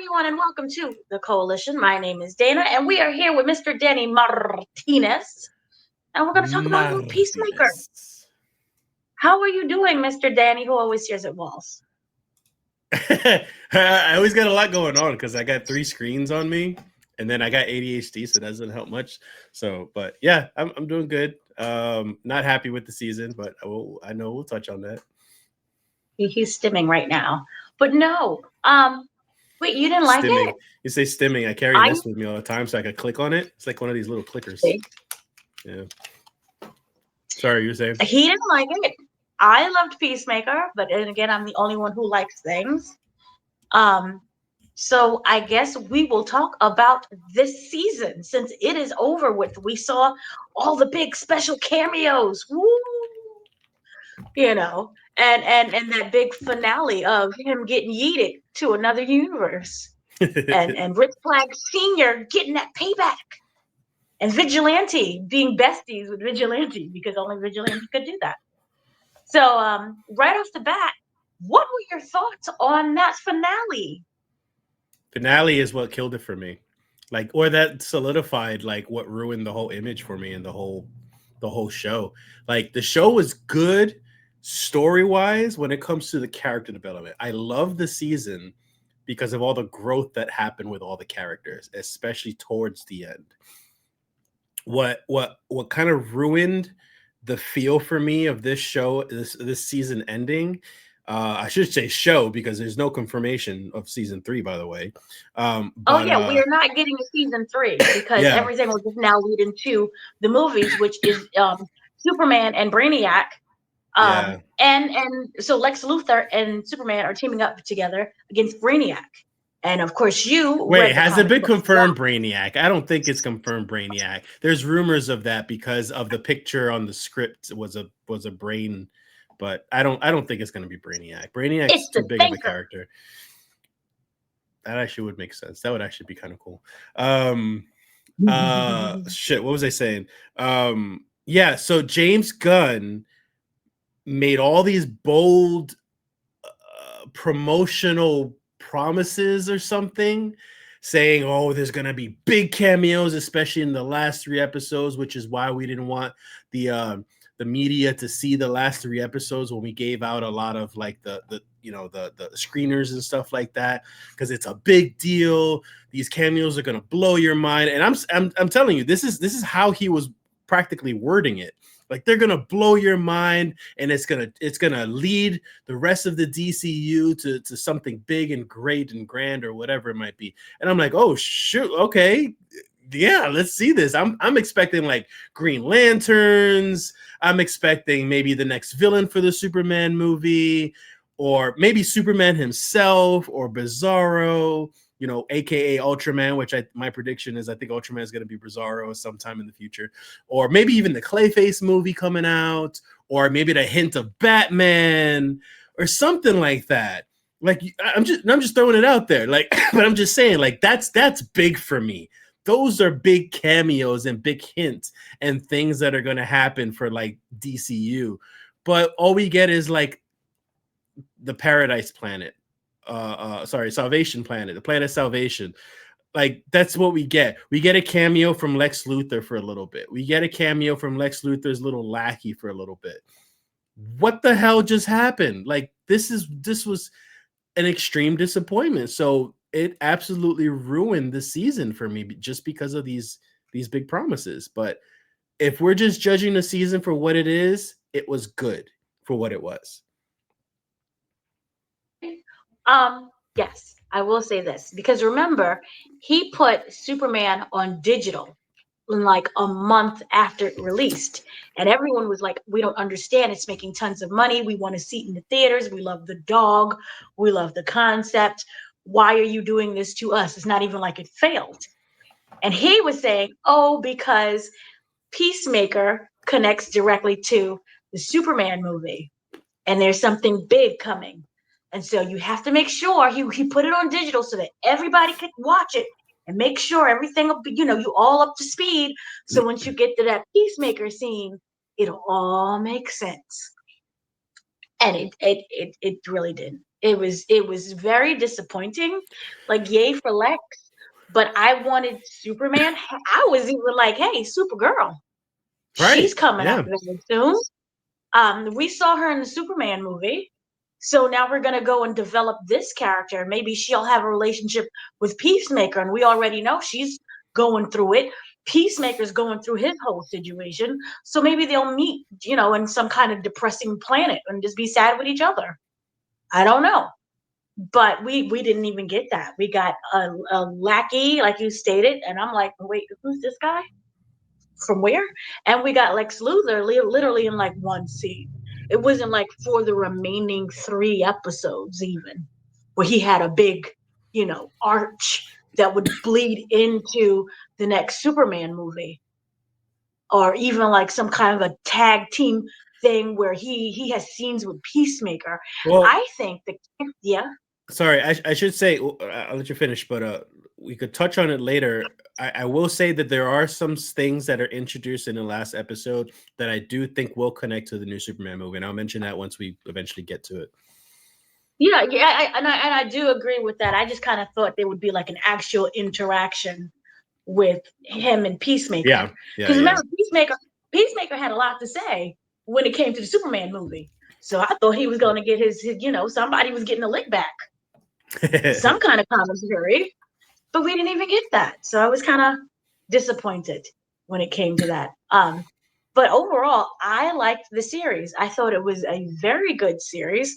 everyone, and welcome to the Coalition. My name is Dana, and we are here with Mr. Danny Martinez, and we're going to talk about a little Peacemaker. Martinez. How are you doing, Mr. Danny, who always stares at walls? I always got a lot going on because I got 3 screens on me, and then I got ADHD, so that doesn't help much. So, but yeah, I'm doing good. Not happy with the season, but I know we'll touch on that. He's stimming right now, but no. Wait, you didn't like Stimming. it? You say stimming. I carry I this with me all the time, so I could click on it. It's like one of these little clickers. see. Yeah. Sorry, you were saying? He didn't like it. I loved Peacemaker, but then again, I'm the only one who likes things. Um, so I guess we will talk about this season since it is over with. We saw all the big special cameos. Woo! And that big finale of him getting yeeted to another universe. And Rick Flag Sr. getting that payback. And Vigilante being besties with Vigilante because only Vigilante could do that. So right off the bat, what were your thoughts on that finale? Finale is what killed it for me, like, or that solidified like what ruined the whole image for me and the whole show. Like, the show was good story wise when it comes to the character development. I love the season because of all the growth that happened with all the characters, especially towards the end. What kind of ruined the feel for me of this show, this season ending, I should say show because there's no confirmation of season 3, by the way. Oh But yeah, we are not getting a season 3 because Yeah, everything will just now lead into the movies, which is Superman and Brainiac. yeah. And so Lex Luthor and Superman are teaming up together against Brainiac. And of course, you Wait, read the has it comic been books. confirmed Brainiac? I don't think it's confirmed Brainiac. There's rumors of that because of the picture on the script was a brain, but I don't think it's going to be Brainiac. Brainiac's It's too the big of a thinker. character. That actually would make sense. That would actually be kind of cool. Um shit, what was I saying? Yeah, so James Gunn made all these bold promotional promises or something, saying, "Oh, there's gonna be big cameos, especially in the last 3 episodes," which is why we didn't want the media to see the last 3 episodes when we gave out a lot of like the screeners and stuff like that, because it's a big deal. These cameos are gonna blow your mind, and I'm telling you, this is how he was practically wording it. Like, they're gonna blow your mind, and it's gonna lead the rest of the DCU to something big and great and grand or whatever it might be. And I'm like, oh shoot, okay, yeah, let's see this. I'm expecting like Green Lanterns. I'm expecting maybe the next villain for the Superman movie, or maybe Superman himself, or Bizarro, aka Ultraman, which my prediction is I think Ultraman is going to be Bizarro sometime in the future, or maybe even the Clayface movie coming out, or maybe the hint of Batman or something like that. Like, I'm just throwing it out there, like, but I'm just saying, like, that's big for me. Those are big cameos and big hints and things that are going to happen for like DCU. But all we get is like the Paradise Planet, Salvation Planet, the Planet Salvation. Like, that's what we get. We get a cameo from Lex Luthor for a little bit. We get a cameo from Lex Luthor's little lackey for a little bit. What the hell just happened? Like, this was an extreme disappointment. So it absolutely ruined the season for me just because of these big promises. But if we're just judging the season for what it is, it was good for what it was. Yes, I will say this because remember, he put Superman on digital in like a month after it released, and everyone was like, "We don't understand. It's making tons of money. We want to see it in the theaters. We love the dog. We love the concept. Why are you doing this to us? It's not even like it failed." And he was saying, "Oh, because Peacemaker connects directly to the Superman movie, and there's something big coming. And so you have to make sure he put it on digital so that everybody could watch it and make sure everything will be, you all up to speed. So once you get to that Peacemaker scene, it'll all make sense." And it really didn't. It was very disappointing. Like, yay for Lex, but I wanted Superman. I was even like, hey, Supergirl, she's Right. coming up Yeah. very soon. We saw her in the Superman movie. So now we're gonna go and develop this character. Maybe she'll have a relationship with Peacemaker, and we already know she's going through it. Peacemaker's going through his whole situation. So maybe they'll meet, in some kind of depressing planet and just be sad with each other. I don't know. But we didn't even get that. We got a lackey, like you stated, and I'm like, wait, who's this guy? From where? And we got Lex Luthor literally in like one scene. It wasn't like for the remaining 3 episodes, even where he had a big, arch that would bleed into the next Superman movie, or even like some kind of a tag team thing where he has scenes with Peacemaker. Well, I think that, yeah. sorry, I should say, I'll let you finish, but we could touch on it later. I will say that there are some things that are introduced in the last episode that I do think will connect to the new Superman movie, and I'll mention that once we eventually get to it. Yeah, and I do agree with that. I just kind of thought there would be like an actual interaction with him and Peacemaker, Yeah, yeah, because yeah. remember, Peacemaker had a lot to say when it came to the Superman movie. So I thought he was going to get somebody was getting a lick back, some kind of commentary, but we didn't even get that. So I was kind of disappointed when it came to that. But overall, I liked the series. I thought it was a very good series.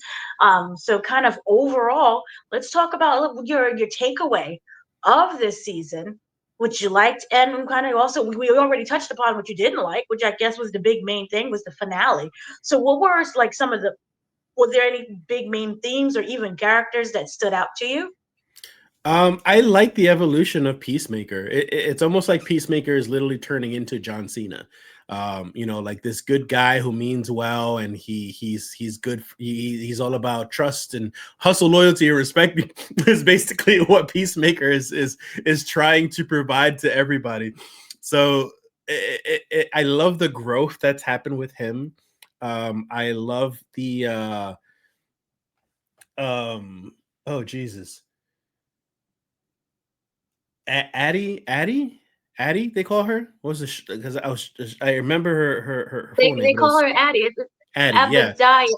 So kind of overall, let's talk about your takeaway of this season, what you liked, and kind of also we already touched upon what you didn't like, which I guess was the big main thing was the finale. So what were like some of the were there any big main themes or even characters that stood out to you? I like the evolution of Peacemaker. It's almost like Peacemaker is literally turning into John Cena. Like this good guy who means well, and he's good. He's all about trust and hustle, loyalty, and respect. Is basically what Peacemaker is trying to provide to everybody. So I love the growth that's happened with him. I love the oh Jesus, Addie, they call her. What was the because I remember her They full name, they but it call was her Addie. It's Addie. Yeah,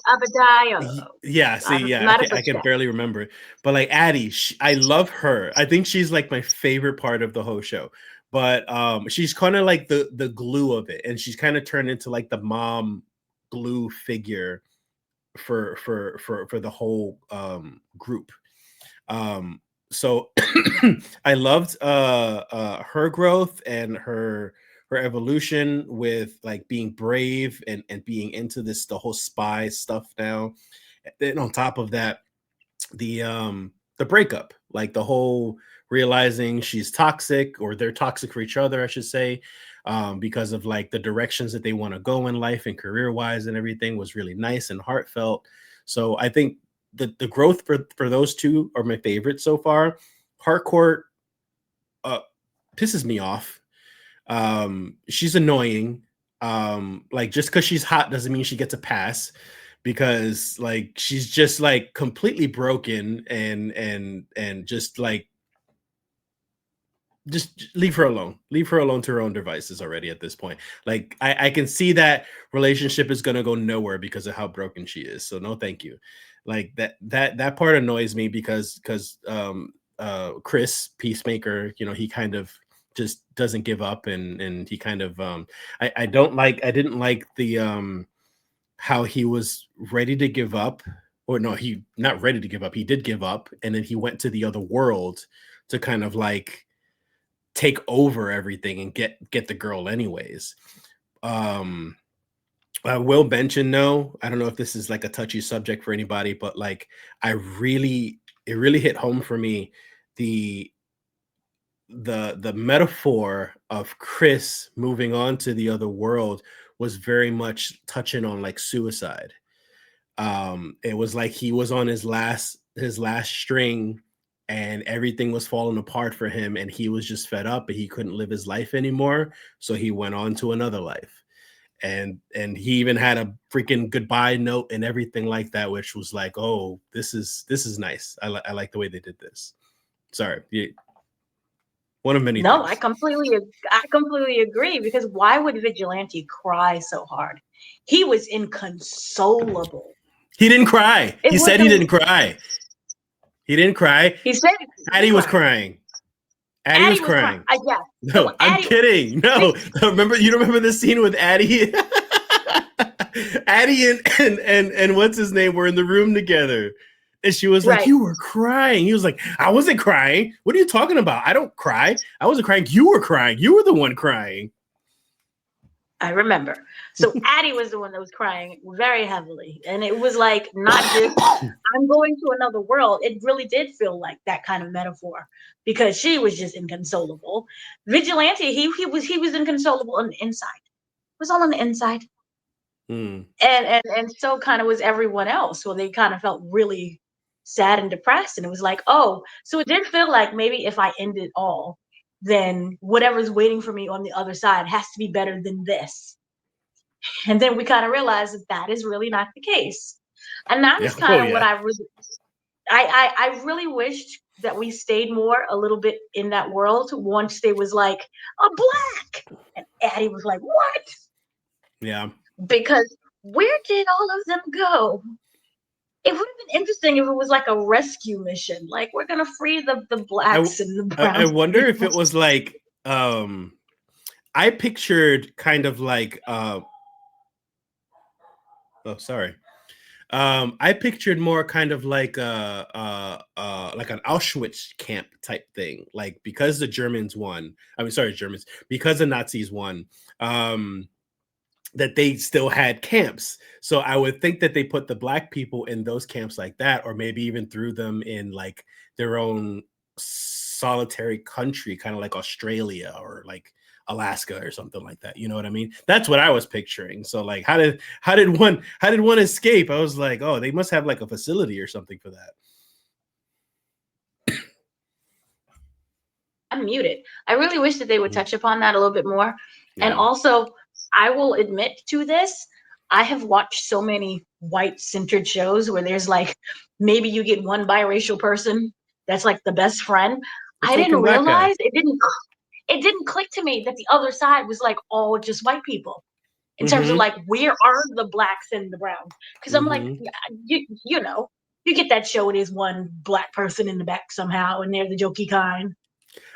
Abadiah. Yeah. See, I'm yeah, not a I can butcher. barely remember it, but like Addie, I love her. I think she's like my favorite part of the whole show. But she's kind of like the glue of it, and she's kind of turned into like the mom glue figure for the whole group. Um, so I loved her growth and her evolution with like being brave and being into this the whole spy stuff now. Then on top of that, the breakup, like the whole realizing she's toxic or they're toxic for each other, I should say, because of like the directions that they want to go in life and career wise and everything was really nice and heartfelt. So I think the growth for those two are my favorite so far. Harcourt uh, pisses me off. She's annoying. Like just because she's hot doesn't mean she gets a pass, because like she's just like completely broken and just like just leave her alone. Leave her alone to her own devices already at this point. Like I can see that relationship is gonna go nowhere because of how broken she is. So no, thank you. Like that part annoys me because Chris Peacemaker, he kind of just doesn't give up and he kind of I didn't like the how he was ready to give up, or no, he not ready to give up. He did give up, and then he went to the other world to kind of like take over everything and get the girl anyways. Um I will mention no, I don't know if this is like a touchy subject for anybody, but like it really hit home for me the the metaphor of Chris moving on to the other world was very much touching on like suicide. It was like he was on his last string and everything was falling apart for him and he was just fed up and he couldn't live his life anymore, so he went on to another life. and he even had a freaking goodbye note and everything like that, which was like, oh, this is nice. I like the way they did this. Sorry, one of many No, things. I completely agree, because why would Vigilante cry so hard? He was inconsolable. He didn't cry. It He said he wasn't. didn't cry. He didn't cry. He said he Addie was cried. crying. Addie was Addie was crying. crying. Yeah. So No, I'm Addie, kidding. No, remember, you don't remember the scene with Addie? Addie and what's his name were in the room together. And she was like, right. you were crying. He was like, I wasn't crying. What are you talking about? I don't cry. I wasn't crying. You were crying. You were the one crying. I remember. So Addie was the one that was crying very heavily. And it was like, not just I'm going to another world. It really did feel like that kind of metaphor, because she was just inconsolable. Vigilante, he was inconsolable on the inside. It was all on the inside. Hmm. And so kind of was everyone else. So they kind of felt really sad and depressed. And it was like, oh, so it did feel like maybe if I end it all, then whatever's waiting for me on the other side has to be better than this. And then we kind of realized that that is really not the case. And that Yeah. is Oh kind of what yeah. I really, I really wished that we stayed more a little bit in that world once they was like a black, and Addie was like, what? Yeah. Because where did all of them go? It would have been interesting if it was like a rescue mission, like we're gonna free the I blacks and the I browns wonder if people. it was like I pictured kind of like oh sorry. I pictured more kind of like an Auschwitz camp type thing, like because the Germans won. I mean, sorry, Germans, because the Nazis won. That they still had camps. So I would think that they put the black people in those camps like that, or maybe even threw them in like their own solitary country, kind of like Australia or like Alaska or something like that. You know what I mean? That's what I was picturing. So like how did one escape? I was like, oh, they must have like a facility or something for that. I'm muted. I really wish that they would Mhm. touch upon that a little bit more. And Yeah. also, I will admit to this, I have watched so many white centered shows where there's like maybe you get one biracial person that's like the best friend. What's I the didn't looking black guy? realize it didn't click to me that the other side was like all just white people in terms of Mm-hmm. like where are the blacks and the browns? Because I'm like, Mm-hmm. yeah, you know, you get that show. It is one black person in the back somehow, and they're the jokey kind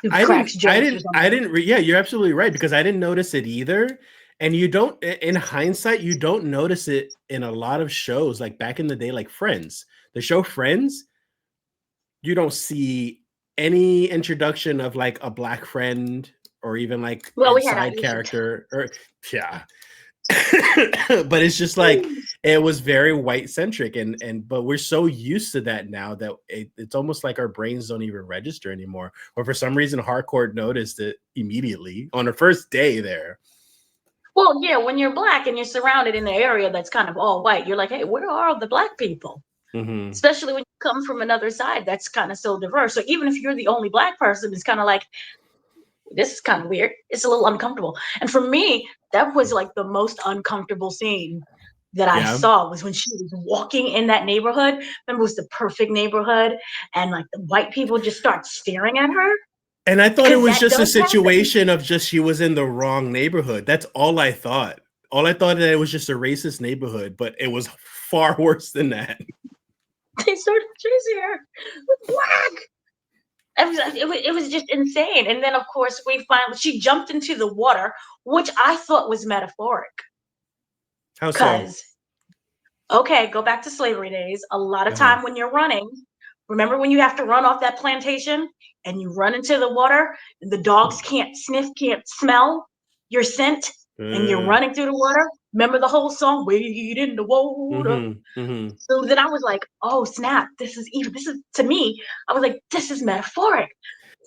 who I cracks didn't, I jokes or didn't, I something. didn't. Yeah, you're absolutely right because I didn't notice it either. And you don't, in hindsight, you don't notice it in a lot of shows like back in the day, like Friends. The show Friends, you don't see any introduction of like a black friend or even like Well, a we had side Aisha. character or yeah. But it's just like it was very white centric and but we're so used to that now that it's almost like our brains don't even register anymore, or for some reason Harcourt noticed it immediately on the first day there. Well, yeah, when you're black and you're surrounded in an area that's kind of all white, you're like, hey, where are all the black people? Mm-hmm. Especially when you come from another side that's kind of so diverse. So even if you're the only black person, it's kind of like, this is kind of weird. It's a little uncomfortable. And for me, that was like the most uncomfortable scene that I Yeah, saw was when she was walking in that neighborhood. Remember, it was the perfect neighborhood, and like the white people just start staring at her and I thought it because was that just a does happen. situation of just she was in the wrong neighborhood. That's all I thought. All I thought that it was just a racist neighborhood, but it was far worse than that. They started chasing her with black. It was just insane. And then, of course, she jumped into the water, which I thought was metaphoric. How so? Because, okay, go back to slavery days. A lot of Uh-huh. time when you're running, remember when you have to run off that plantation and you run into the water and the dogs can't sniff, can't smell your scent, and you're Uh, running through the water? Remember the whole song, Wade in the Water? mm-hmm. Mm-hmm. So then I was like, oh snap, this is to me, I was like, this is metaphoric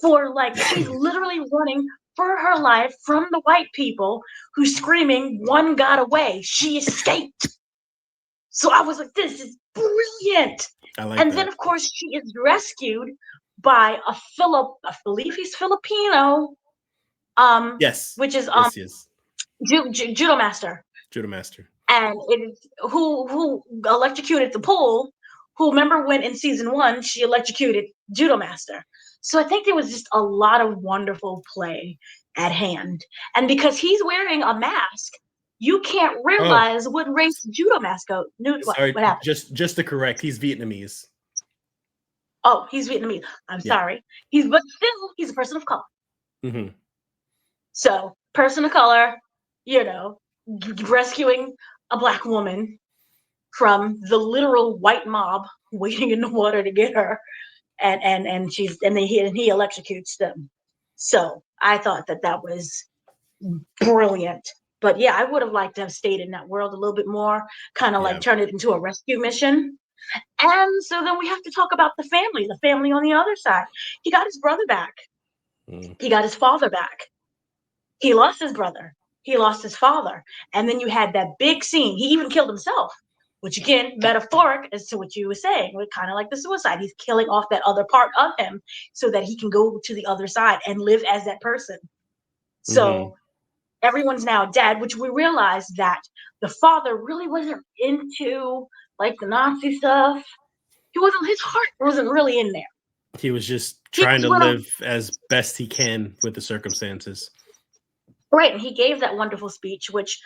for like she's literally running for her life from the white people who's screaming, one got away, she escaped. So I was like, this is brilliant. I like And then that. of course she is rescued by I believe he's Filipino, um, Yes. which is Yes, yes. judo master. Judo Master. And who electrocuted the pole, who remember when in season 1 she electrocuted Judo Master. So I think there was just a lot of wonderful play at hand. And because he's wearing a mask, you can't Oh, realize what race Judo Master. sorry, What happened? just to correct, he's Vietnamese. Oh, he's Vietnamese. I'm Yeah. sorry. But still, he's a person of color. Mm-hmm. So, person of color, rescuing a black woman from the literal white mob waiting in the water to get her, and he electrocutes them. So I thought that was brilliant. But yeah, I would have liked to have stayed in that world a little bit more, kind of like Yeah. turn it into a rescue mission. And so then we have to talk about the family on the other side. He got his brother back. Mm. He got his father back. He lost his brother. He lost his father. And then you had that big scene. He even killed himself, which again, metaphoric as to what you were saying, kind of like the suicide. He's killing off that other part of him so that he can go to the other side and live as that person. Mm-hmm. So everyone's now dead, which we realized that the father really wasn't into like the Nazi stuff. His heart wasn't really in there. He was just He trying just to went on. live as best he can with the circumstances. Right, and he gave that wonderful speech, which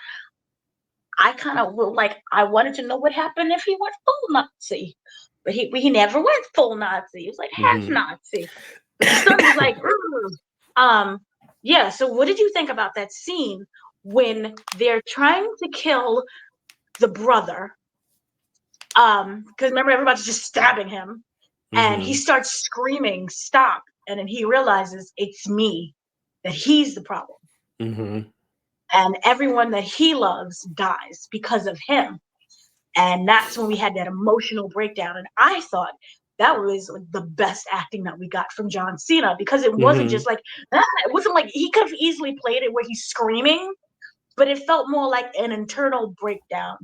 I kind of like. I wanted to know what happened if he went full Nazi, but he never went full Nazi. He was like half Mm-hmm. Nazi. But the son was like, um, yeah. So what did you think about that scene when they're trying to kill the brother? Because remember everybody's just stabbing him, and he Mm-hmm. starts screaming, "Stop!" And then he realizes it's me, that he's the problem, Mm-hmm. and everyone that he loves dies because of him. And that's when we had that emotional breakdown. And I thought that was the best acting that we got from John Cena, because it wasn't Mm-hmm. just like, it wasn't like he could have easily played it where he's screaming, but it felt more like an internal breakdown.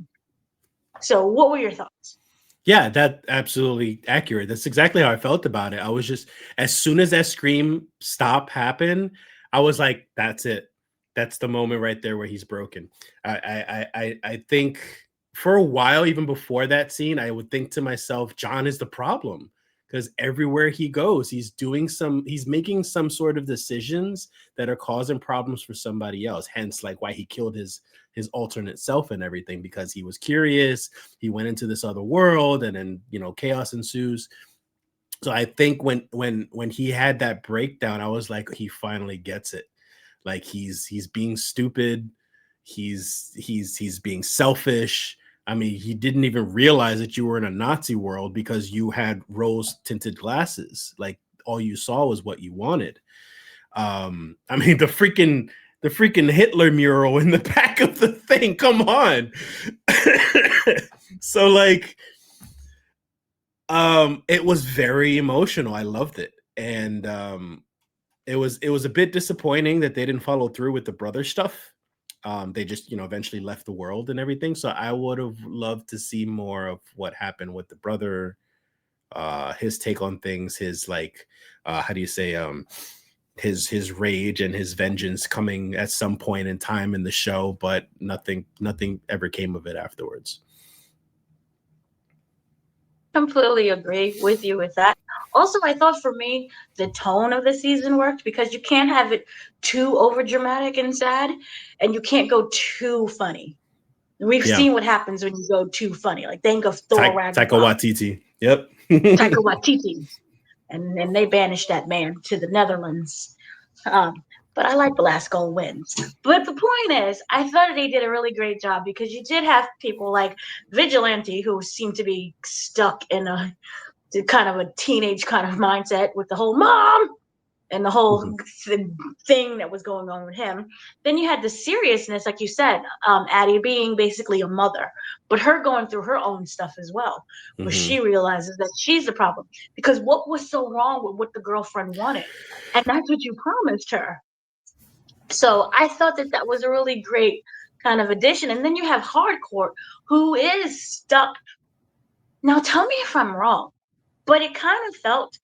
So, what were your thoughts? Yeah, that absolutely accurate. That's exactly how I felt about it. I was just, as soon as that scream stop happened, I was like, that's it. That's the moment right there where he's broken. I think for a while, even before that scene, I would think to myself, John is the problem, because everywhere he goes, he's making some sort of decisions that are causing problems for somebody else. Hence, like why he killed his alternate self and everything, because he was curious. He went into this other world, and then chaos ensues. So I think when he had that breakdown, I was like, he finally gets it. Like he's being stupid, he's being selfish. I mean, he didn't even realize that you were in a Nazi world because you had rose tinted glasses. Like all you saw was what you wanted. I mean, the freaking Hitler mural in the back of the thing. Come on. So like, it was very emotional. I loved it. And it was a bit disappointing that they didn't follow through with the brother stuff. They just eventually left the world and everything. So I would have loved to see more of what happened with the brother, his take on things, his like, how do you say, his rage and his vengeance coming at some point in time in the show, but nothing ever came of it afterwards. Completely agree with you with that. Also, I thought for me, the tone of the season worked because you can't have it too over dramatic and sad, and you can't go too funny. We've Yeah. seen what happens when you go too funny. Like think of Thor Taika Ragnarok, Waititi. Yep. Taika Waititi, and then they banished that man to the Netherlands. Um, but I like Velasco wins. But the point is, I thought they did a really great job because you did have people like Vigilante who seemed to be stuck in a kind of a teenage kind of mindset with the whole mom and the whole Mhm. thing that was going on with him. Then you had the seriousness, like you said, Addie being basically a mother, but her going through her own stuff as well, where Mhm. she realizes that she's the problem. Because what was so wrong with what the girlfriend wanted? And that's what you promised her. So I thought that was a really great kind of addition. And then you have Hardcore, who is stuck. Now tell me if I'm wrong, but it kind of felt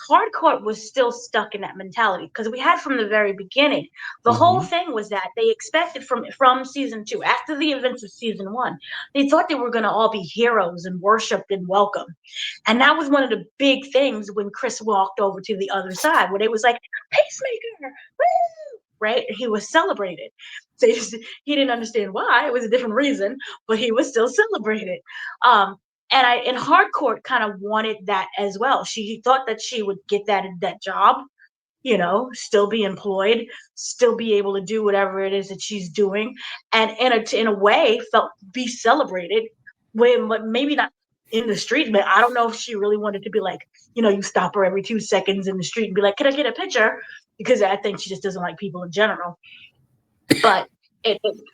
Hardcore was still stuck in that mentality because we had from the very beginning. The whole Mm-hmm. thing was that they expected from season 2, after the events of season 1, they thought they were going to all be heroes and worshipped and welcome. And that was one of the big things when Chris walked over to the other side, where they was like, Peacemaker, woo! Right? He was celebrated. So he didn't understand why. It was a different reason, but he was still celebrated. Um, and Hardcore kind of wanted that as well. She thought that she would get that job, still be employed, still be able to do whatever it is that she's doing, and in a way felt be celebrated. When, but maybe not in the street. But I don't know if she really wanted to be like, you stop her every 2 seconds in the street and be like, "Can I get a picture?" Because I think she just doesn't like people in general. But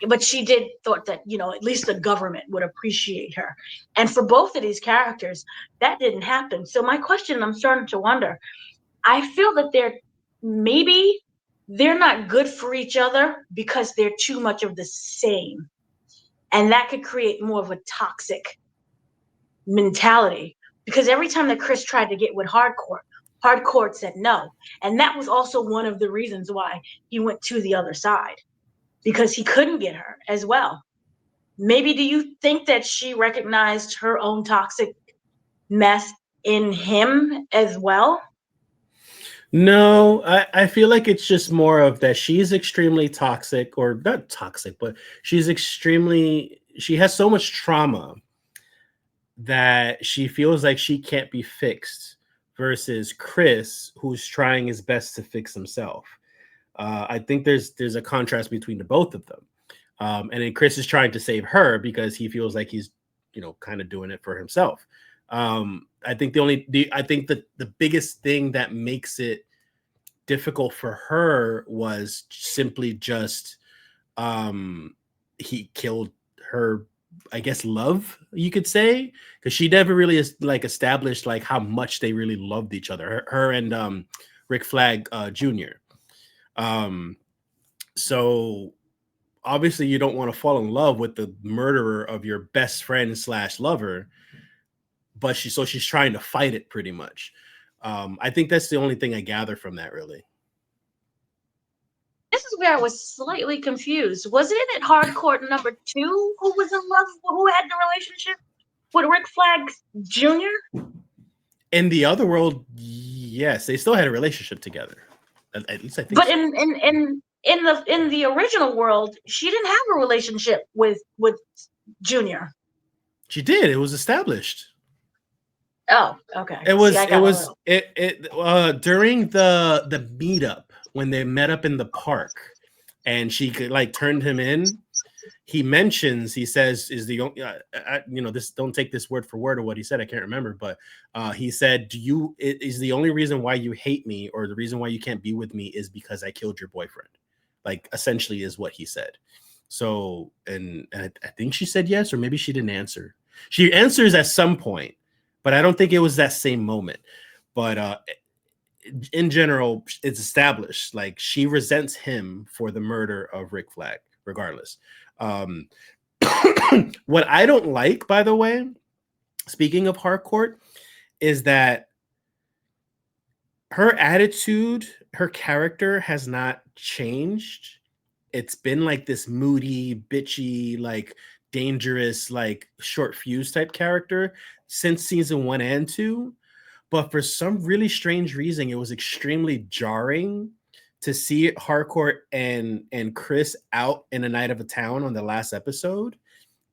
but she did thought that at least the government would appreciate her, and for both of these characters that didn't happen. So my question, I'm starting to wonder, I feel that maybe they're not good for each other because they're too much of the same, and that could create more of a toxic mentality. Because every time that Chris tried to get with Hardcore said no, and that was also one of the reasons why he went to the other side, because he couldn't get her as well. Maybe do you think that she recognized her own toxic mess in him as well? No, I feel like it's just more of that she's extremely toxic, or not toxic, but she has so much trauma that she feels like she can't be fixed versus Chris, who's trying his best to fix himself. I think there's a contrast between the both of them. And then Chris is trying to save her because he feels like he's, kind of doing it for himself. I think I think that the biggest thing that makes it difficult for her was simply just he killed her, I guess, love, you could say, because she never really established like how much they really loved each other. Her and Rick Flag Jr. Um, so obviously you don't want to fall in love with the murderer of your best friend slash lover, but she's trying to fight it pretty much. I think that's the only thing I gather from that, really. This is where I was slightly confused. Wasn't it Hardcore number 2 who was in love, who had the relationship with Rick Flag Jr.? In the other world, yes, they still had a relationship together. At least I think But so. in the original world, she didn't have a relationship with Junior. She did. It was established. Oh, okay. It See, was I it got a was little. it during the meetup when they met up in the park, and she could like turned him in. He says, is the this, don't take this word for word or what he said, I can't remember, but he said, is the only reason why you hate me, or the reason why you can't be with me, is because I killed your boyfriend, like essentially is what he said. So and I think she said yes, or maybe she didn't answer. She answers at some point, but I don't think it was that same moment. But in general, it's established like she resents him for the murder of Rick Flag regardless. um what I don't like, by the way, speaking of Harcourt, is that her attitude, her character has not changed. It's been like this moody, bitchy, like dangerous, like short fuse type character since season 1 and 2. But for some really strange reason, it was extremely jarring to see Harcourt and Chris out in a night of a town on the last episode,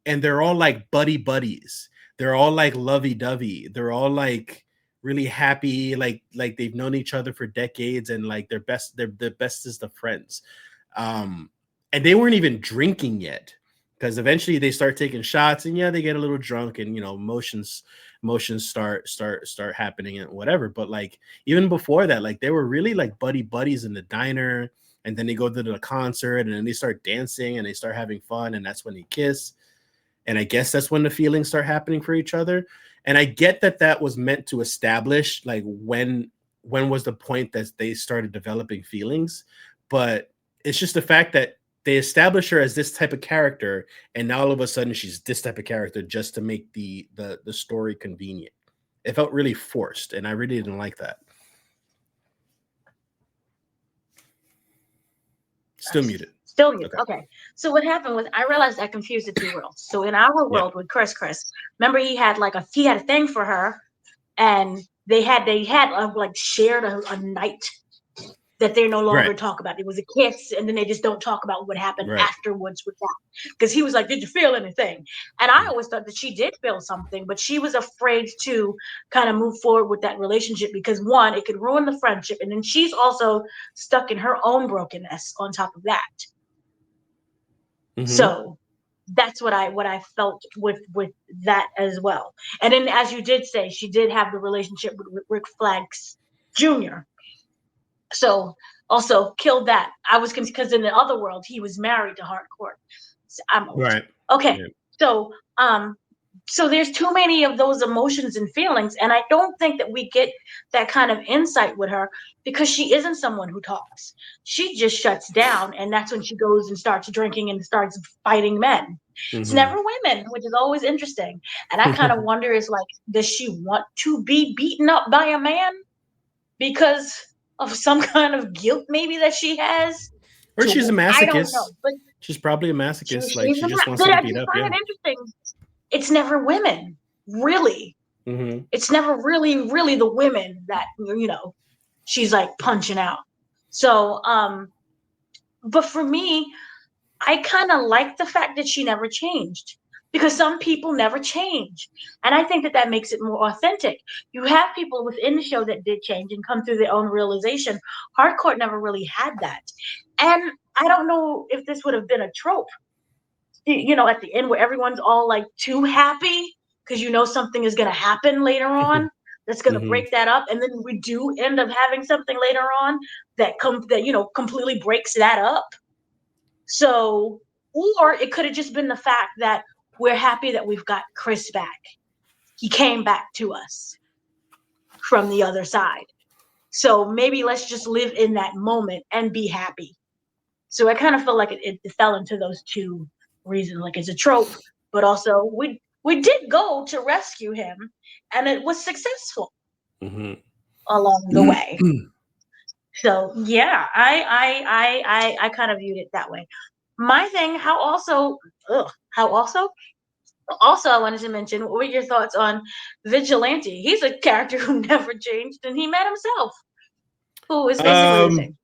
and they're all like buddies. They're all like lovey-dovey. They're all like really happy, like they've known each other for decades, and like they're the bestest of friends. Um, and they weren't even drinking yet, because eventually they start taking shots, and yeah, they get a little drunk, and emotions start happening and whatever. But like even before that, like they were really like buddies in the diner, and then they go to the concert, and then they start dancing and they start having fun, and that's when they kiss. And I guess that's when the feelings start happening for each other. And I get that that was meant to establish like when was the point that they started developing feelings. But it's just the fact that they establish her as this type of character, and now all of a sudden she's this type of character just to make the story convenient. It felt really forced, and I really didn't like that. Still muted. Still muted. Okay. So what happened was I realized I confused the two worlds. So in our world with Chris, remember he had a thing for her, and they had like shared a night that they no longer talk about. It was a kiss, and then they just don't talk about what happened afterwards with that. Because he was like, "Did you feel anything?" And I always thought that she did feel something, but she was afraid to kind of move forward with that relationship because one, it could ruin the friendship, and then she's also stuck in her own brokenness on top of that. So that's what I felt with that as well. And then, as you did say, she did have the relationship with Rick Flags Jr. So also killed that. I was because in the other world he was married to Hardcore. So I'm old. Okay. So so there's too many of those emotions and feelings, and I don't think that we get that kind of insight with her because she isn't someone who talks. She just shuts down, and that's when she goes and starts drinking and starts fighting men. It's never women, which is always interesting. And I kind of wonder is like, does she want to be beaten up by a man because of some kind of guilt maybe that she has? Or she's a masochist. I don't know, but she's probably a masochist. Like she just wants to be beat up. I find it interesting. It's never women, really. It's never really the women that she's like punching out. So but for me, I kind of like the fact that she never changed because some people never change, and I think that makes it more authentic. You have people within the show that did change and come through their own realization. Hardcore never really had that, and I don't know if this would have been a trope, at the end where everyone's all like too happy because something is going to happen later on that's going to break that up, and then we do end up having something later on that completely breaks that up. So, or it could have just been the fact that we're happy that we've got Chris back. He came back to us from the other side. So maybe let's just live in that moment and be happy. So I kind of feel like it fell into those two reasons. Like it's a trope, but also we did go to rescue him, and it was successful along the way. So yeah, I kind of viewed it that way. My thing, also I wanted to mention, what were your thoughts on Vigilante? He's a character who never changed, and he met himself, who is basically the same.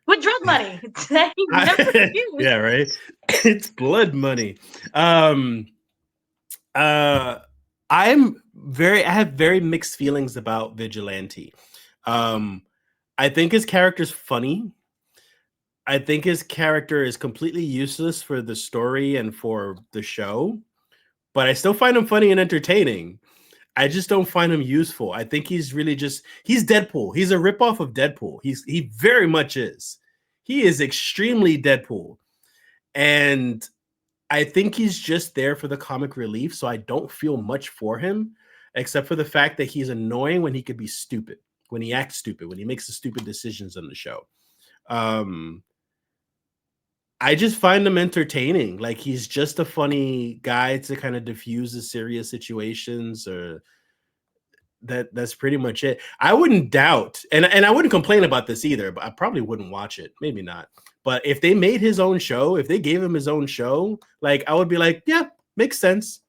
With drug money. Yeah, right. It's blood money. I have very mixed feelings about Vigilante. I think his character's funny. I think his character is completely useless for the story and for the show, but I still find him funny and entertaining. I just don't find him useful. I think he's really he's Deadpool. He's a ripoff of Deadpool. He very much is. He is extremely Deadpool. And I think he's just there for the comic relief, so I don't feel much for him, except for the fact that he's annoying when he could be stupid, when he acts stupid, when he makes the stupid decisions on the show. I just find him entertaining. Like he's just a funny guy to kind of diffuse the serious situations, or that's pretty much it. I wouldn't doubt, and I wouldn't complain about this either, but I probably wouldn't watch it. Maybe not. But if they made his own show, if they gave him his own show, like I would be like, yeah, makes sense.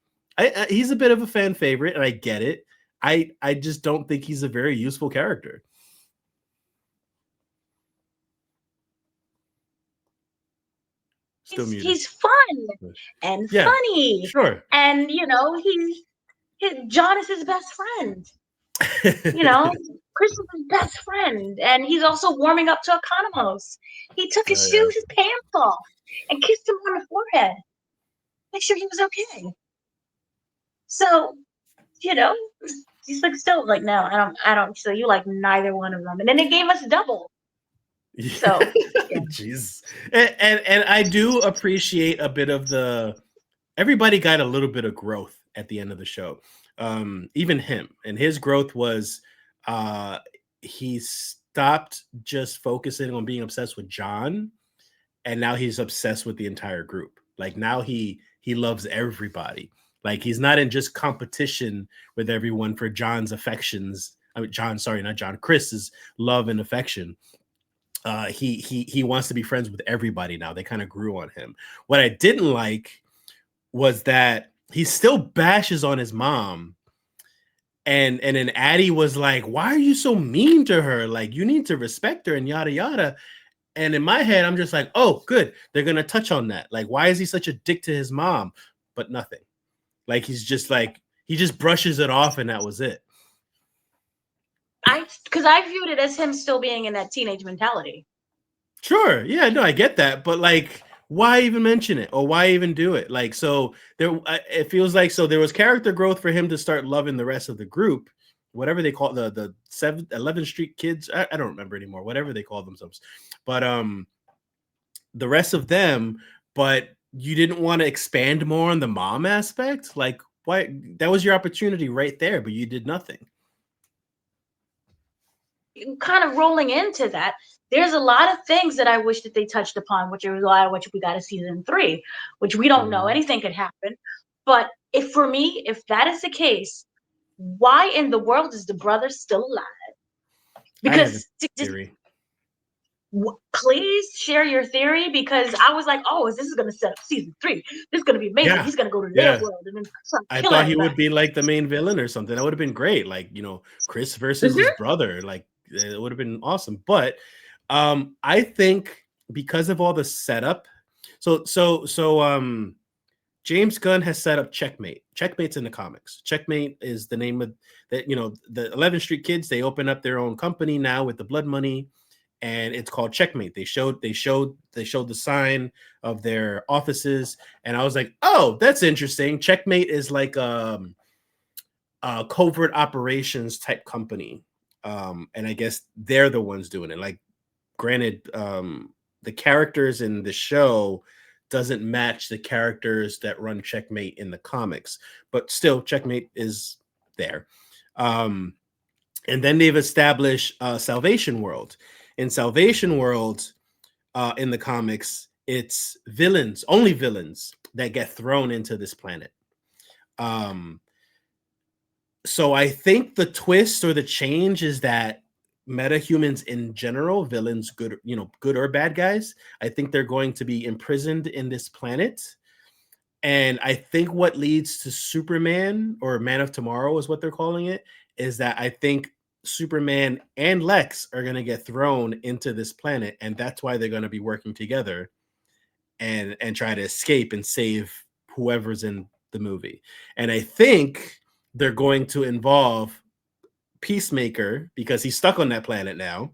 He's a bit of a fan favorite, and I get it. I just don't think he's a very useful character. He's fun and funny. Sure. And John is his best friend. Chris is his best friend, and he's also warming up to Economos. He took his pants off and kissed him on the forehead. Make sure he was okay. So, he's like still like, no, I don't. So you like neither one of them, and then they gave us double. So, jeez, and I do appreciate a bit of everybody got a little bit of growth at the end of the show. Even him, and his growth was he stopped just focusing on being obsessed with John, and now he's obsessed with the entire group. Like now he loves everybody. Like he's not in just competition with everyone for John's affections. I mean, not John, Chris's love and affection. he wants to be friends with everybody now. They kind of grew on him. What I didn't like was that he still bashes on his mom. And then Addie was like, "Why are you so mean to her? Like, you need to respect her and yada yada." And in my head, I'm just like, "Oh, good. They're gonna touch on that. Like, why is he such a dick to his mom?" But nothing. Like, he's just like, he just brushes it off, and that was it. Because I viewed it as him still being in that teenage mentality. Sure, yeah, no, I get that, but like, why even mention it or why even do it? Like, so there, it feels like so there was character growth for him to start loving the rest of the group, whatever they call the 11th Street kids. I don't remember anymore. Whatever they call themselves, but the rest of them. But you didn't want to expand more on the mom aspect. Like, why? That was your opportunity right there, but you did nothing. Kind of rolling into that, there's a lot of things that I wish that they touched upon, which is why which we got a season 3, which we don't know. Anything could happen. But if for me, if that is the case, why in the world is the brother still alive? I have a Because theory. please share your theory, because I was like, oh, this is going to set up season 3. This is going to be amazing. Yeah, He's going to go to their yeah. world and then start I killing thought he would everybody. be like the main villain or something. That would have been great. Like, Chris versus his brother. Like, it would have been awesome. But I think because of all the setup, so James Gunn has set up Checkmate. Checkmate's in the comics. Checkmate is the name of that, the 11th Street Kids, they open up their own company now with the blood money, and it's called Checkmate. They showed the sign of their offices, and I was like, "Oh, that's interesting." Checkmate is like a covert operations type company. And I guess they're the ones doing it. Like, granted, the characters in the show doesn't match the characters that run Checkmate in the comics, but still, Checkmate is there. And then they've established Salvation World. In Salvation World, in the comics, it's villains, only villains that get thrown into this planet. So I think the twist or the change is that metahumans in general, villains, good or bad guys, I think they're going to be imprisoned in this planet. And I think what leads to Superman, or Man of Tomorrow is what they're calling it, is that I think Superman and Lex are going to get thrown into this planet, and that's why they're going to be working together and try to escape and save whoever's in the movie. And I think they're going to involve Peacemaker because he's stuck on that planet now.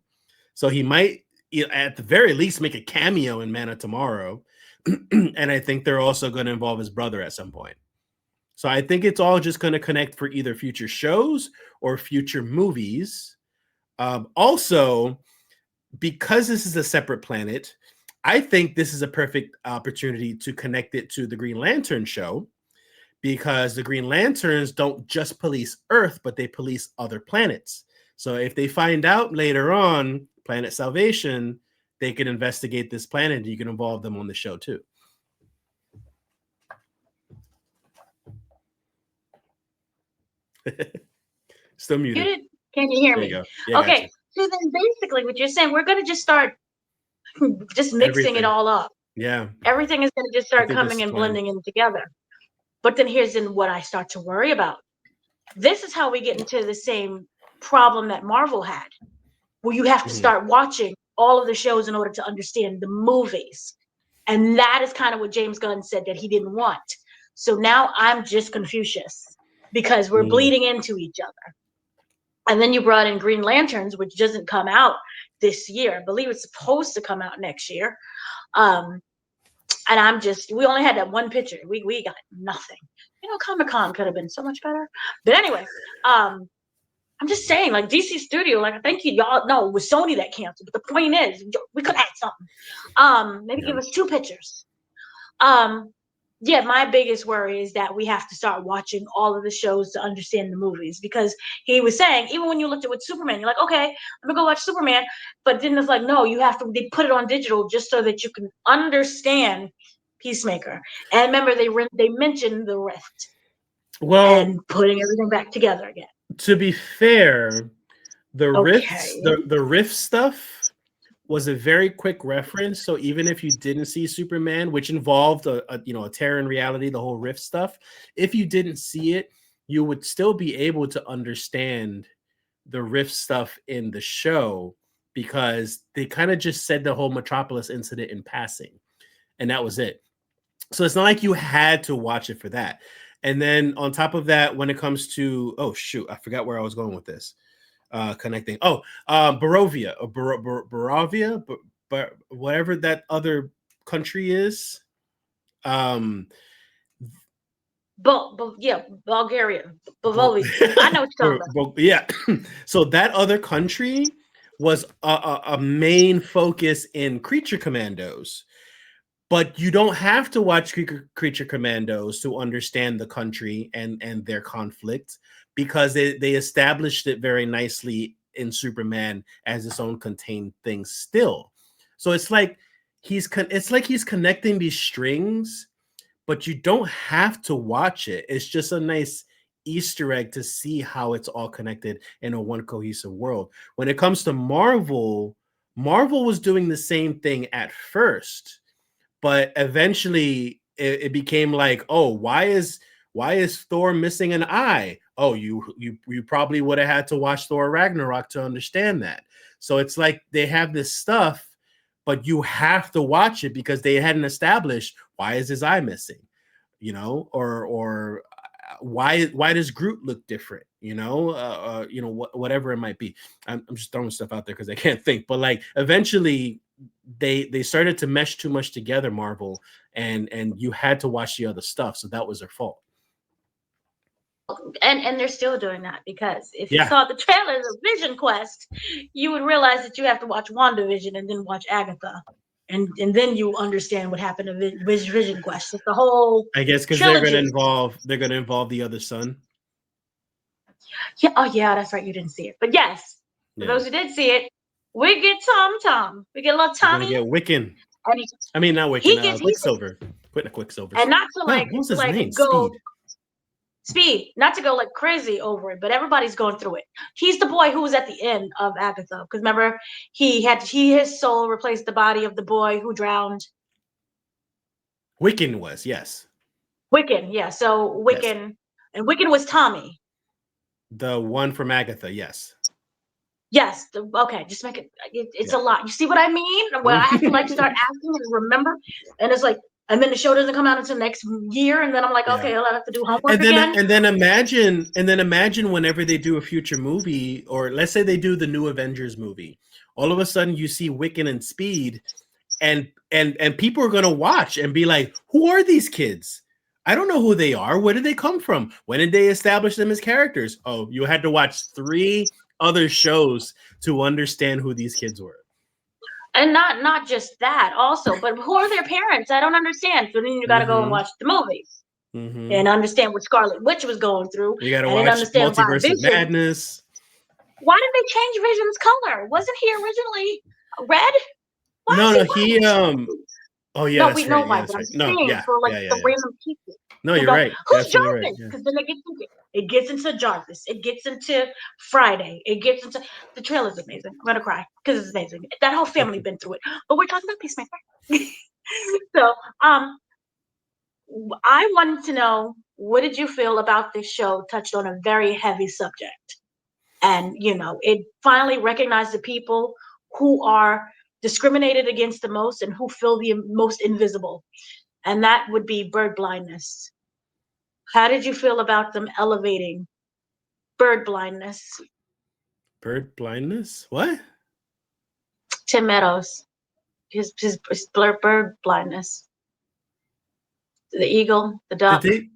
So he might, at the very least, make a cameo in Man of Tomorrow. And I think they're also going to involve his brother at some point. So I think it's all just going to connect for either future shows or future movies. Also, because this is a separate planet, I think this is a perfect opportunity to connect it to the Green Lantern show, because the Green Lanterns don't just police Earth, but they police other planets. So if they find out later on Planet Salvation, they can investigate this planet and you can involve them on the show too. Still muted. Can you hear There you me? go. Yeah, Okay. gotcha. So then basically what you're saying, we're going to just start just mixing it Everything. all up. Yeah. Everything is going to just I start think that's coming the and plan. blending in together. But then here's what I start to worry about. This is how we get into the same problem that Marvel had, where you have to start watching all of the shows in order to understand the movies. And that is kind of what James Gunn said that he didn't want. So now I'm just Confucius because we're bleeding into each other. And then you brought in Green Lanterns, which doesn't come out this year. I believe it's supposed to come out next year. And we only had that one picture. We got nothing. Comic-Con could have been so much better. But anyway, I'm just saying, like, DC Studio, like, I think y'all know it was Sony that canceled. But the point is, we could add something. Maybe give us 2 pictures. Yeah, my biggest worry is that we have to start watching all of the shows to understand the movies, because he was saying, even when you looked at with Superman, you're like, okay, I'm gonna go watch Superman, but then it's like, no, they put it on digital just so that you can understand Peacemaker. And remember, they mentioned the Rift Well, and putting everything back together again. to be fair, the Okay. Rift stuff was a very quick reference. So even if you didn't see Superman, which involved a tear in reality, the whole Rift stuff, if you didn't see it, you would still be able to understand the Rift stuff in the show because they kind of just said the whole Metropolis incident in passing, and that was it. So it's not like you had to watch it for that. And then on top of that, when it comes to I forgot where I was going with this. Connecting. Barovia or Barovia, but whatever that other country is. Bulgaria, Bavovia. I know what you're talking about. Yeah. So that other country was a main focus in Creature Commandos. But you don't have to watch Creature Commandos to understand the country and their conflict, because they established it very nicely in Superman as its own contained thing still. So it's like he's connecting these strings, but you don't have to watch it. It's just a nice Easter egg to see how it's all connected in a one cohesive world. When it comes to Marvel was doing the same thing at first, but eventually it became like, oh, why is Thor missing an eye? Oh, you probably would have had to watch Thor Ragnarok to understand that. So it's like they have this stuff, but you have to watch it because they hadn't established why is his eye missing, or why does Groot look different, whatever it might be. I'm just throwing stuff out there because I can't think, but like eventually they started to mesh too much together, Marvel, and you had to watch the other stuff, so that was their fault. And they're still doing that, because if you saw the trailers of Vision Quest, you would realize that you have to watch WandaVision and then watch Agatha, and then you understand what happened to Vision Quest. It's the whole, I guess, because they're going to involve the other son. Yeah. Oh yeah, that's right. You didn't see it, but yes, for those who did see it, we get Tom. We get a little Tommy. We're going to get Wiccan. I mean, not Wiccan. Quicksilver. Putting a Quicksilver. And not to what was his name? go. Speed, not to go like crazy over it, but everybody's going through it. He's the boy who was at the end of Agatha, because remember, his soul replaced the body of the boy who drowned. Wiccan was, yes. Wiccan, yeah. So Wiccan, yes. And Wiccan was Tommy. The one from Agatha, yes. Yes. Okay, just make it. It's a lot. You see what I mean? Well, I have to like start asking and remember, and it's like. And then the show doesn't come out until next year, and then I'm like, okay, I'll have to do homework again. And then imagine whenever they do a future movie, or let's say they do the new Avengers movie, all of a sudden you see Wiccan and Speed, and people are gonna watch and be like, who are these kids? I don't know who they are. Where did they come from? When did they establish them as characters? Oh, you had to watch 3 other shows to understand who these kids were. And not just that, also, but who are their parents? I don't understand. So then you got to go and watch the movies and understand what Scarlet Witch was going through. You got to watch Multiverse of Madness. Why did they change Vision's color? Wasn't he originally red? He Oh yeah, no, we know why. But I'm saying for the random people. No, you're right. Who's Jarvis? Because then it gets into Jarvis. It gets into Friday. It gets into the trailer's amazing. I'm gonna cry because it's amazing. That whole family been through it. But we're talking about Peacemaker. So I wanted to know, what did you feel about this show? Touched on a very heavy subject, and it finally recognized the people who are discriminated against the most and who feel the most invisible, and that would be bird blindness. How did you feel about them elevating bird blindness? Bird blindness? What? Tim Meadows, his bird blindness. The eagle, the duck. Did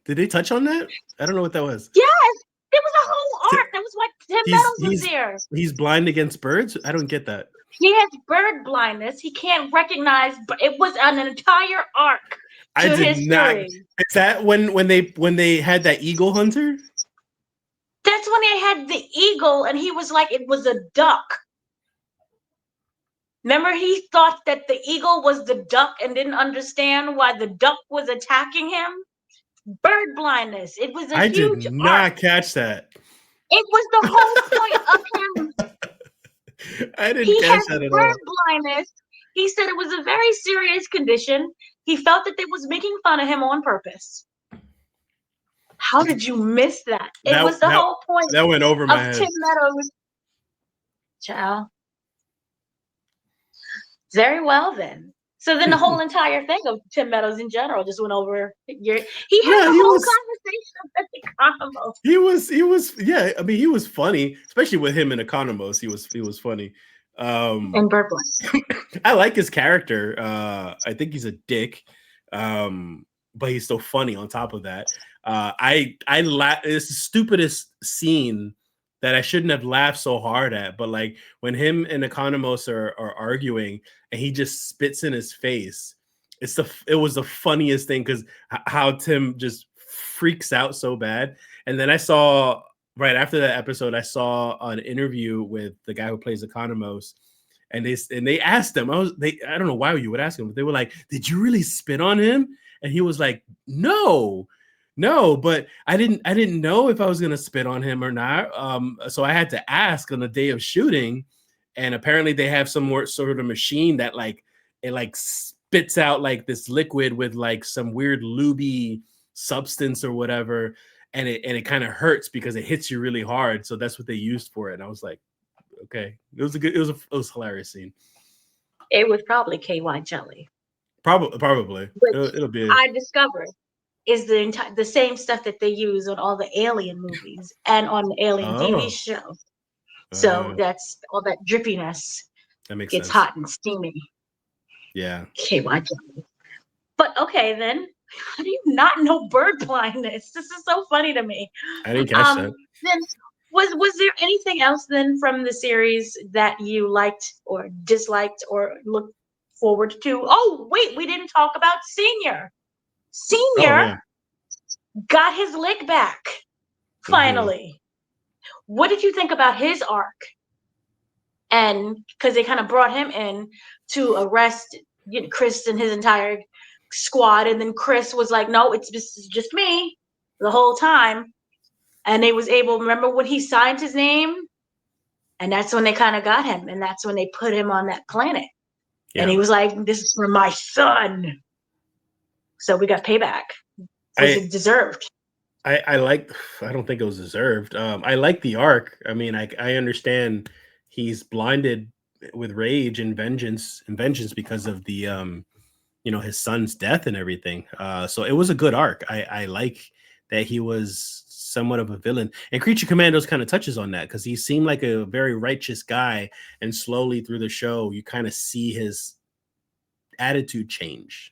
they touch on that? I don't know what that was. Yes, it was a whole arc. That was what Tim Meadows was there. He's blind against birds? I don't get that. He has bird blindness. He can't recognize, but it was an entire arc. I did not. Is that when they had that eagle hunter? That's when they had the eagle, and he was like, it was a duck. Remember, he thought that the eagle was the duck and didn't understand why the duck was attacking him. Bird blindness. It was a huge I did not arc. Catch that. It was the whole point of him. I didn't He catch has that at bird all. blindness. He said it was a very serious condition. He felt that they was making fun of him on purpose. How did you miss that? It That was the that whole point that went over my of head. Tim Meadows. Child. Very well then. So then the whole entire thing of Tim Meadows in general just went over your. He had No, the whole conversation with the combo he was yeah, I mean he was funny, especially with him in Economos. He was funny. in Um Birdland. I like his character. I think he's a dick. But he's so funny on top of that. It's the stupidest scene that I shouldn't have laughed so hard at, but like when him and Economos are arguing and he just spits in his face. It was the funniest thing because how Tim just freaks out so bad. And then I saw right after that episode, I saw an interview with the guy who plays Economos, and they asked him. I don't know why you would ask him, but they were like, "Did you really spit on him?" And he was like, "No, no, but I didn't know if I was gonna spit on him or not. So I had to ask on the day of shooting, and apparently they have some more sort of machine that like it like spits out like this liquid with like some weird lubey substance or whatever, and it kind of hurts because it hits you really hard. So that's what they used for it." And I was like, okay, it was a hilarious scene. It was probably KY jelly, Probably which it'll be. I discovered is the same stuff that they use on all the Alien movies and on the Alien TV Oh, show. uh, So that's all that drippiness that makes gets sense. hot and steamy. Yeah, KY jelly. But okay then, how do you not know bird blindness? This is so funny to me. I didn't catch that. Then was there anything else then from the series that you liked or disliked or looked forward to? Oh wait, we didn't talk about Senior. Oh Senior yeah. got his lick back Mm-hmm. finally. What did you think about his arc? And because they kind of brought him in to arrest Chris and his entire squad, and then Chris was like, "No, it's just me the whole time." And they was able. Remember when he signed his name, and that's when they kind of got him, and that's when they put him on that planet. And Yeah. he was like, "This is for my son." So we got payback. Was I it deserved? I like. I don't think it was deserved. I like the arc. I mean, I understand he's blinded with rage and vengeance because of the his son's death and everything. So it was a good arc. I like that he was somewhat of a villain, and Creature Commandos kind of touches on that because he seemed like a very righteous guy, and slowly through the show you kind of see his attitude change.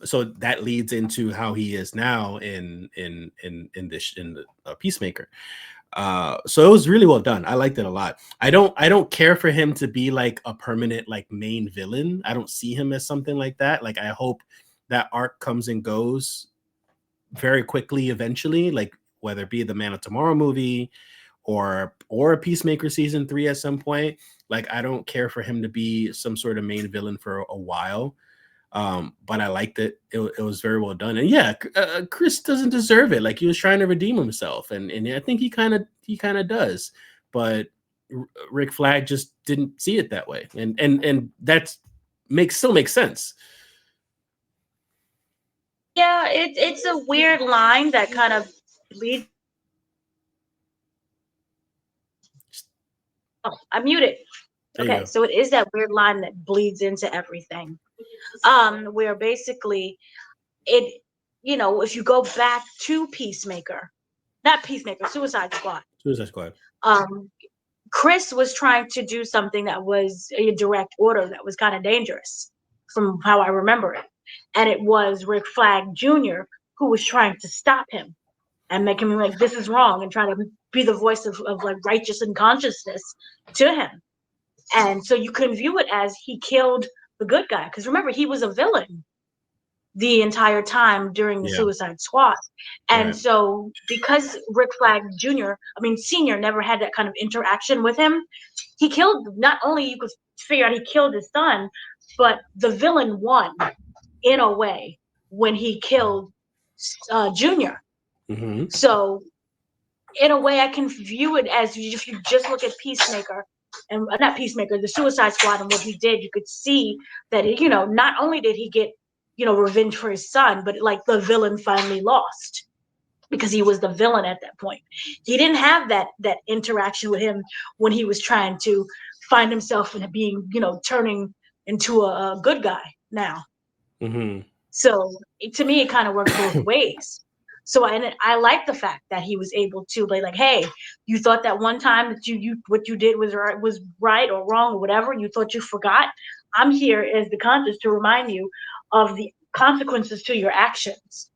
So that leads into how he is now in the Peacemaker. So it was really well done. I liked it a lot. I don't care for him to be like a permanent like main villain. I don't see him as something like that. Like I hope that arc comes and goes very quickly eventually, like whether it be the Man of Tomorrow movie or a Peacemaker season 3 at some point. Like I don't care for him to be some sort of main villain for a while. But I liked it. It was very well done. And yeah, Chris doesn't deserve it. Like he was trying to redeem himself, and I think he kind of does. But Rick Flag just didn't see it that way, and that's makes sense. Yeah, it's a weird line that kind of leads. Oh, I muted. There you Okay, go. so it is that weird line that bleeds into everything. Where basically it, if you go back to Peacemaker, not Peacemaker, Suicide Squad. Suicide Squad. Um, Chris was trying to do something that was a direct order that was kind of dangerous, from how I remember it, and it was Rick Flag Jr. who was trying to stop him and make him like this is wrong and trying to be the voice of like righteous and consciousness to him. And so you can view it as he killed the good guy. Because remember, he was a villain the entire time during the Yeah. Suicide Squad. And Right. so because Rick Flag Jr., I mean Senior never had that kind of interaction with him, he killed not only you could figure out he killed his son, but the villain won in a way when he killed Junior. Mm-hmm. So in a way, I can view it as if you just look at Peacemaker. and not Peacemaker, the Suicide Squad, and what he did, you could see that, not only did he get, revenge for his son, but like the villain finally lost because he was the villain at that point. He didn't have that interaction with him when he was trying to find himself and being, turning into a good guy now. Mm-hmm. So to me, it kind of worked both ways. So I like the fact that he was able to be like, hey, you thought that one time that you what you did was right or wrong or whatever, you thought you forgot. I'm here as the conscience to remind you of the consequences to your actions.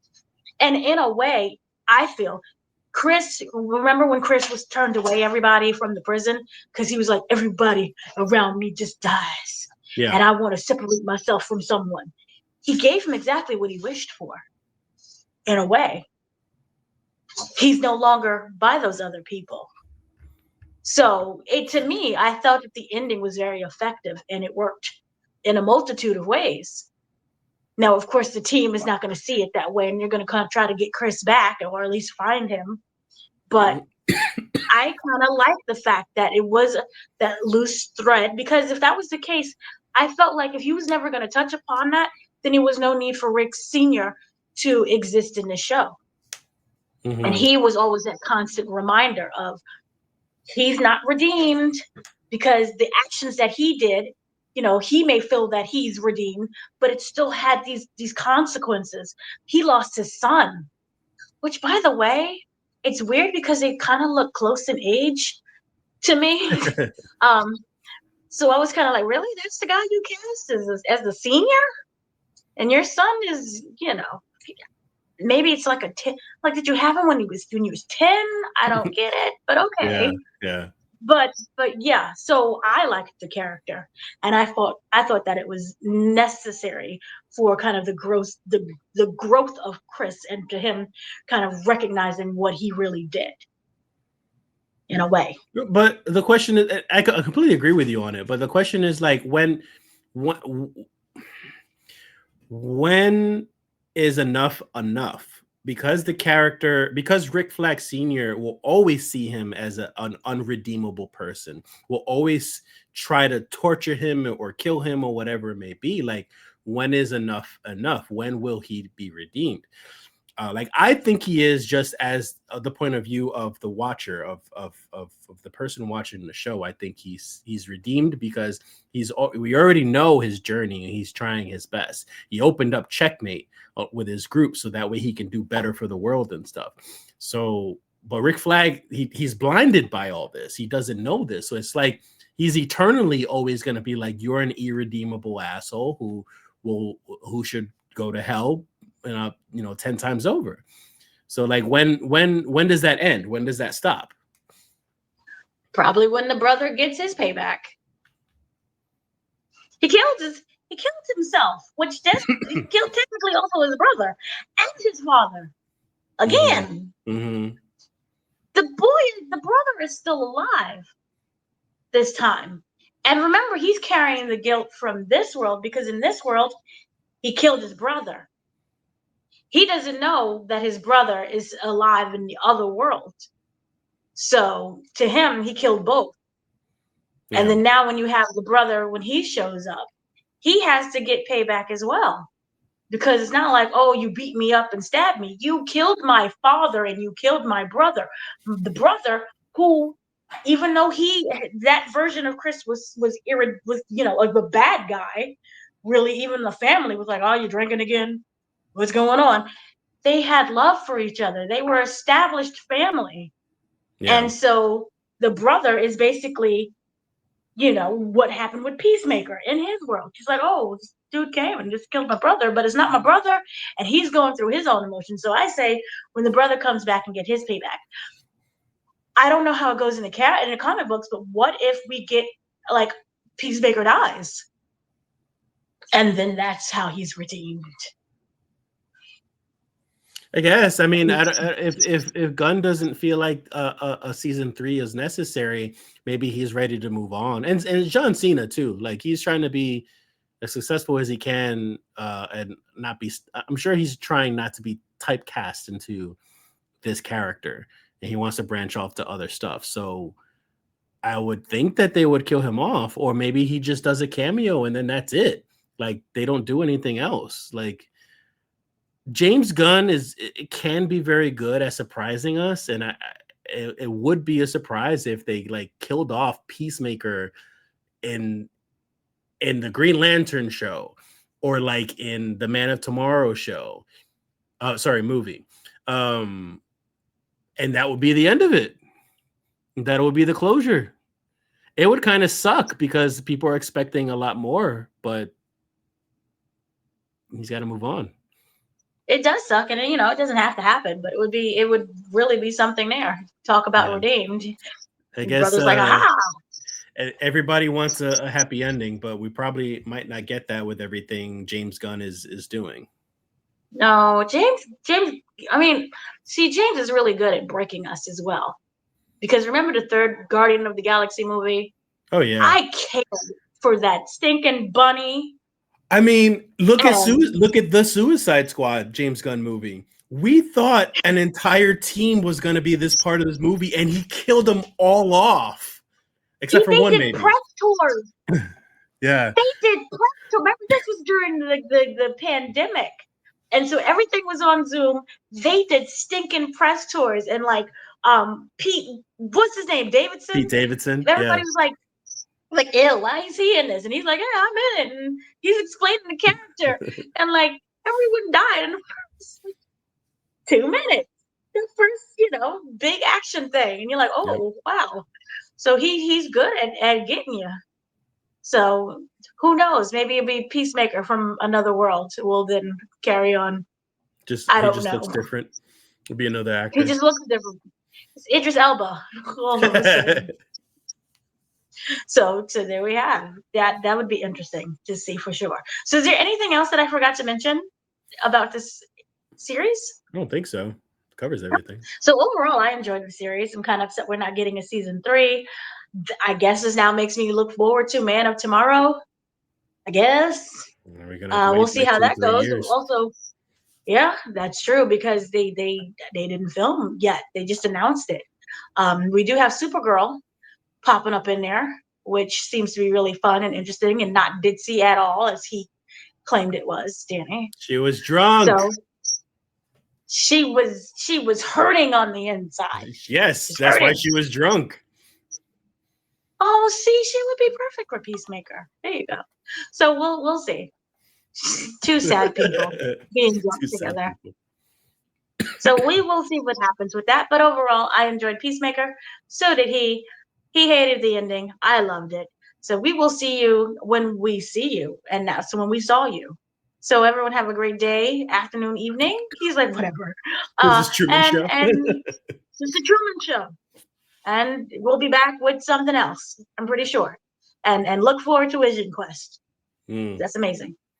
And in a way, I feel Chris, remember when Chris was turned away everybody from the prison because he was like, everybody around me just dies, Yeah. and I want to separate myself from someone. He gave him exactly what he wished for. In a way, he's no longer by those other people. So to me, I felt that the ending was very effective and it worked in a multitude of ways. Now, of course, the team is not going to see it that way, and you're going to kind of try to get Chris back or at least find him. But I kind of like the fact that it was that loose thread, because if that was the case, I felt like if he was never going to touch upon that, then there was no need for Rick Sr. to exist in the show. Mm-hmm. And he was always that constant reminder of he's not redeemed because the actions that he did, he may feel that he's redeemed, but it still had these consequences. He lost his son, which, by the way, it's weird because they kind of look close in age to me. So I was kind of like, really? That's the guy you cast as the senior? And your son is, maybe it's like like, did you have him when he was 10? I don't get it, but okay. Yeah. But yeah, so I liked the character, and I thought that it was necessary for kind of the growth of Chris, and to him kind of recognizing what he really did in a way. But the question is, I completely agree with you on it. But the question is like, when is enough enough? Because Rick Flag Sr. will always see him as an unredeemable person, will always try to torture him or kill him or whatever it may be. Like, when is enough enough? When will he be redeemed? Like, I think he is, just as the point of view of the watcher, of the person watching the show. I think he's redeemed because we already know his journey and he's trying his best. He opened up Checkmate with his group so that way he can do better for the world and stuff. So, but Rick Flag, he's blinded by all this. He doesn't know this. So it's like he's eternally always going to be like, you're an irredeemable asshole who should go to hell, 10 times over. So like, when does that end? When does that stop? Probably when the brother gets his payback. He killed himself, which he killed technically also his brother and his father. Again, Mm-hmm. the brother is still alive this time. And remember, he's carrying the guilt from this world because in this world, he killed his brother. He doesn't know that his brother is alive in the other world. So to him, he killed both. Yeah. And then now when you have the brother, when he shows up, he has to get payback as well. Because it's not like, oh, you beat me up and stabbed me. You killed my father and you killed my brother. The brother who, even though that version of Chris was like the bad guy, really, even the family was like, oh, you drinking again? What's going on? They had love for each other. They were established family. Yeah. And so the brother is basically, what happened with Peacemaker in his world. He's like, oh, this dude came and just killed my brother, but it's not my brother. And he's going through his own emotions. So I say when the brother comes back and get his payback, I don't know how it goes in the comic books, but what if we get like Peacemaker dies? And then that's how he's redeemed. I guess. I mean, if Gunn doesn't feel like a season 3 is necessary, maybe he's ready to move on. And John Cena too. Like, he's trying to be as successful as he can, and not be. I'm sure he's trying not to be typecast into this character, and he wants to branch off to other stuff. So I would think that they would kill him off, or maybe he just does a cameo and then that's it. Like they don't do anything else. Like James Gunn it can be very good at surprising us, and it would be a surprise if they like killed off Peacemaker in the Green Lantern show, or like in the Man of Tomorrow show. Movie. And that would be the end of it. That would be the closure. It would kind of suck because people are expecting a lot more, but he's got to move on. It does suck, and it doesn't have to happen, but it would really be something there. Talk about redeemed. I guess Brother's like, aha. Everybody wants a happy ending, but we probably might not get that with everything James Gunn is doing. No, James. I mean, see, James is really good at breaking us as well. Because remember the third Guardian of the Galaxy movie? Oh yeah, I cared for that stinking bunny. I mean, look at the Suicide Squad James Gunn movie. We thought an entire team was going to be this part of this movie, and he killed them all off, except for one, maybe. Press tours. Yeah, they did press tours. Remember, this was during the pandemic, and so everything was on Zoom. They did stinking press tours, and like Pete, what's his name, Davidson? Pete Davidson. Everybody was like, ew, why is he in this? And he's like, yeah, I'm in it. And he's explaining the character. And like, everyone died in the first 2 minutes. The first, big action thing. And you're like, oh, wow. So he's good at getting you. So who knows? Maybe it'll be Peacemaker from another world will then carry on. He just looks different. It'll be another actor. He just looks different. It's Idris Elba all of a sudden. So there we have that. That would be interesting to see for sure. So is there anything else that I forgot to mention about this series? I don't think so. It covers everything. So overall, I enjoyed the series. I'm kind of upset we're not getting a season 3. I guess this now makes me look forward to Man of Tomorrow. I guess. We'll see how that goes. Years. Also, yeah, that's true because they didn't film yet. They just announced it. We do have Supergirl popping up in there, which seems to be really fun and interesting and not ditzy at all, as he claimed it was, Danny. She was drunk. So she was hurting on the inside. Yes, that's why she was drunk. Oh, see, she would be perfect for Peacemaker. There you go. So we'll see. Two sad people being drunk together. So we will see what happens with that. But overall, I enjoyed Peacemaker. So did he. He hated the ending. I loved it. So we will see you when we see you. And that's when we saw you. So everyone have a great day, afternoon, evening. He's like, whatever. This is Truman Show. And it's the Truman Show. And we'll be back with something else, I'm pretty sure. And look forward to Vision Quest. That's amazing.